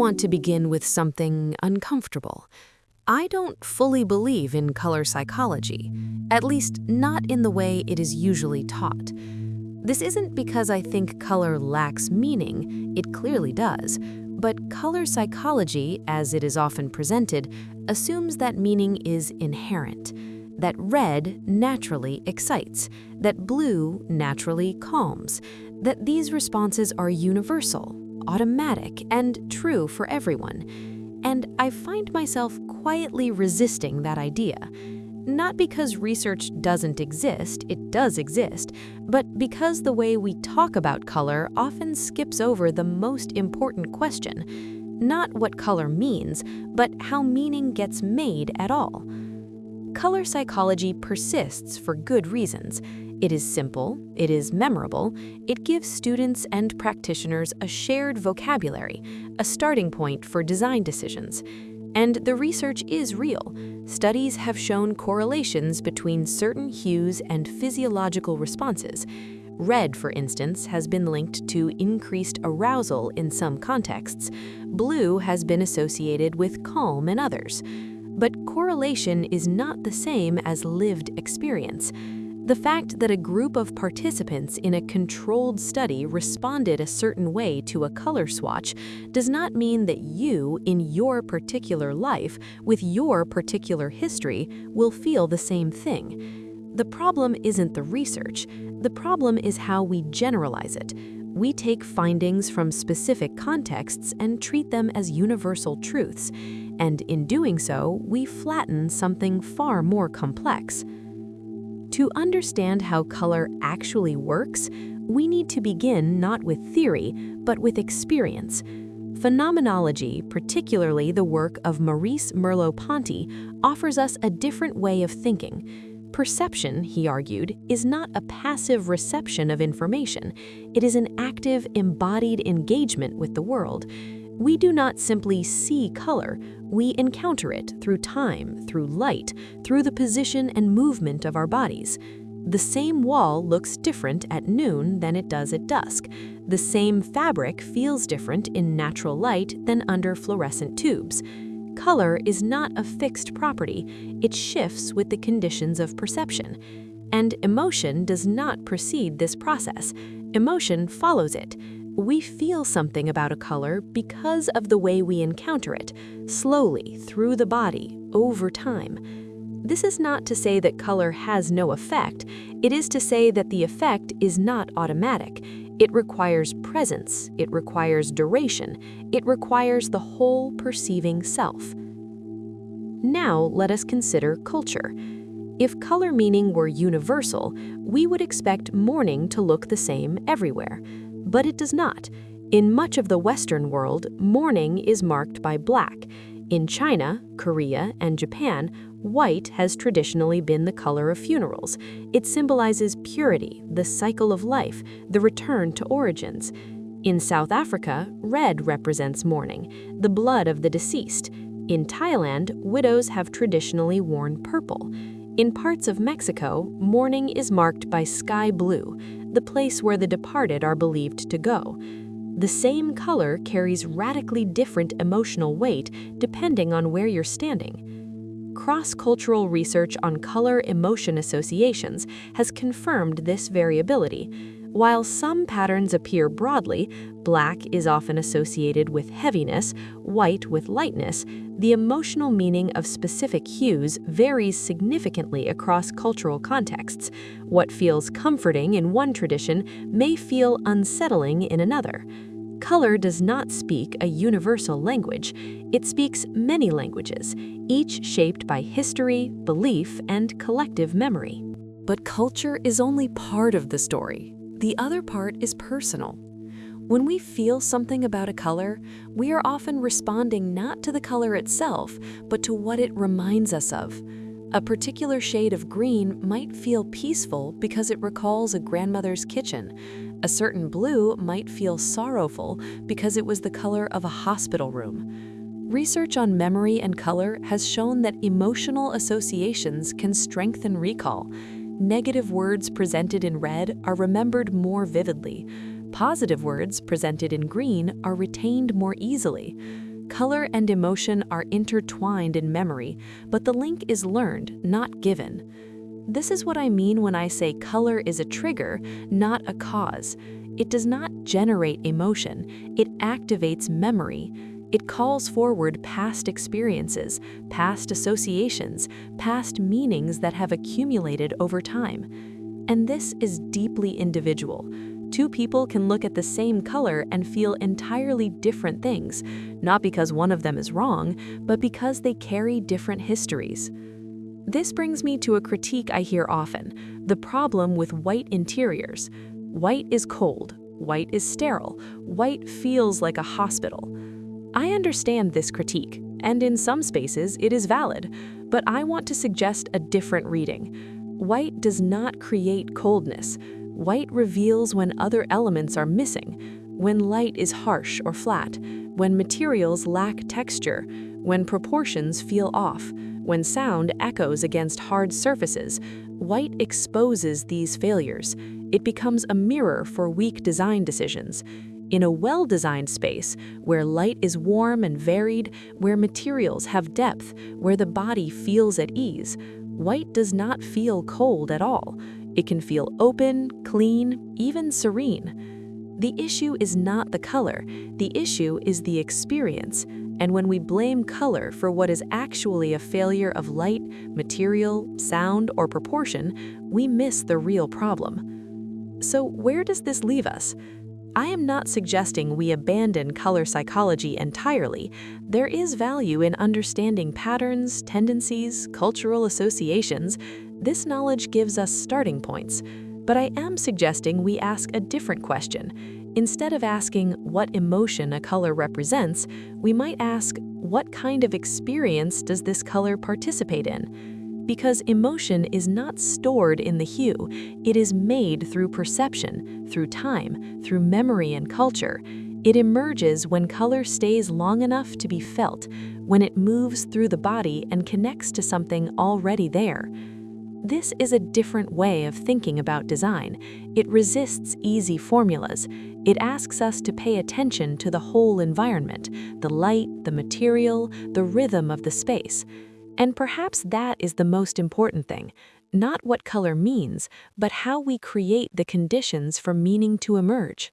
want to begin with something uncomfortable. I don't fully believe in color psychology, at least not in the way it is usually taught. This isn't because I think color lacks meaning, it clearly does, but color psychology, as it is often presented, assumes that meaning is inherent, that red naturally excites, that blue naturally calms, that these responses are universal, automatic, and true for everyone. And I find myself quietly resisting that idea. Not because research doesn't exist, it does exist, but because the way we talk about color often skips over the most important question. Not what color means, but how meaning gets made at all. Color psychology persists for good reasons. It is simple, it is memorable, it gives students and practitioners a shared vocabulary, a starting point for design decisions. And the research is real. Studies have shown correlations between certain hues and physiological responses. Red, for instance, has been linked to increased arousal in some contexts. Blue has been associated with calm in others. But correlation is not the same as lived experience. The fact that a group of participants in a controlled study responded a certain way to a color swatch does not mean that you, in your particular life, with your particular history, will feel the same thing. The problem isn't the research. The problem is how we generalize it. We take findings from specific contexts and treat them as universal truths. And in doing so, we flatten something far more complex. To understand how color actually works, we need to begin not with theory, but with experience. Phenomenology, particularly the work of Maurice Merleau-Ponty, offers us a different way of thinking. Perception, he argued, is not a passive reception of information. It is an active, embodied engagement with the world. We do not simply see color, we encounter it through time, through light, through the position and movement of our bodies. The same wall looks different at noon than it does at dusk. The same fabric feels different in natural light than under fluorescent tubes. Color is not a fixed property, it shifts with the conditions of perception. And emotion does not precede this process. Emotion follows it. We feel something about a color because of the way we encounter it, slowly, through the body, over time. This is not to say that color has no effect. It is to say that the effect is not automatic. It requires presence, it requires duration, it requires the whole perceiving self. Now let us consider culture. If color meaning were universal, we would expect mourning to look the same everywhere. But it does not. In much of the Western world, mourning is marked by black. In China, Korea, and Japan, white has traditionally been the color of funerals. It symbolizes purity, the cycle of life, the return to origins. In South Africa, red represents mourning, the blood of the deceased. In Thailand, widows have traditionally worn purple. In parts of Mexico, mourning is marked by sky blue, the place where the departed are believed to go. The same color carries radically different emotional weight depending on where you're standing. Cross-cultural research on color-emotion associations has confirmed this variability. While some patterns appear broadly, black is often associated with heaviness, white with lightness, the emotional meaning of specific hues varies significantly across cultural contexts. What feels comforting in one tradition may feel unsettling in another. Color does not speak a universal language. It speaks many languages, each shaped by history, belief, and collective memory. But culture is only part of the story. The other part is personal. When we feel something about a color, we are often responding not to the color itself, but to what it reminds us of. A particular shade of green might feel peaceful because it recalls a grandmother's kitchen. A certain blue might feel sorrowful because it was the color of a hospital room. Research on memory and color has shown that emotional associations can strengthen recall. Negative words presented in red are remembered more vividly. Positive words presented in green are retained more easily. Color and emotion are intertwined in memory, but the link is learned, not given. This is what I mean when I say color is a trigger, not a cause. It does not generate emotion, it activates memory. It calls forward past experiences, past associations, past meanings that have accumulated over time. And this is deeply individual. Two people can look at the same color and feel entirely different things, not because one of them is wrong, but because they carry different histories. This brings me to a critique I hear often, the problem with white interiors. White is cold, white is sterile, white feels like a hospital. I understand this critique, and in some spaces it is valid, but I want to suggest a different reading. White does not create coldness. White reveals when other elements are missing, when light is harsh or flat, when materials lack texture, when proportions feel off, when sound echoes against hard surfaces. White exposes these failures. It becomes a mirror for weak design decisions. In a well-designed space, where light is warm and varied, where materials have depth, where the body feels at ease, white does not feel cold at all. It can feel open, clean, even serene. The issue is not the color, the issue is the experience. And when we blame color for what is actually a failure of light, material, sound, or proportion, we miss the real problem. So where does this leave us? I am not suggesting we abandon color psychology entirely. There is value in understanding patterns, tendencies, cultural associations. This knowledge gives us starting points. But I am suggesting we ask a different question. Instead of asking what emotion a color represents, we might ask, what kind of experience does this color participate in? Because emotion is not stored in the hue, it is made through perception, through time, through memory and culture. It emerges when color stays long enough to be felt, when it moves through the body and connects to something already there. This is a different way of thinking about design. It resists easy formulas. It asks us to pay attention to the whole environment, the light, the material, the rhythm of the space. And perhaps that is the most important thing, not what color means, but how we create the conditions for meaning to emerge.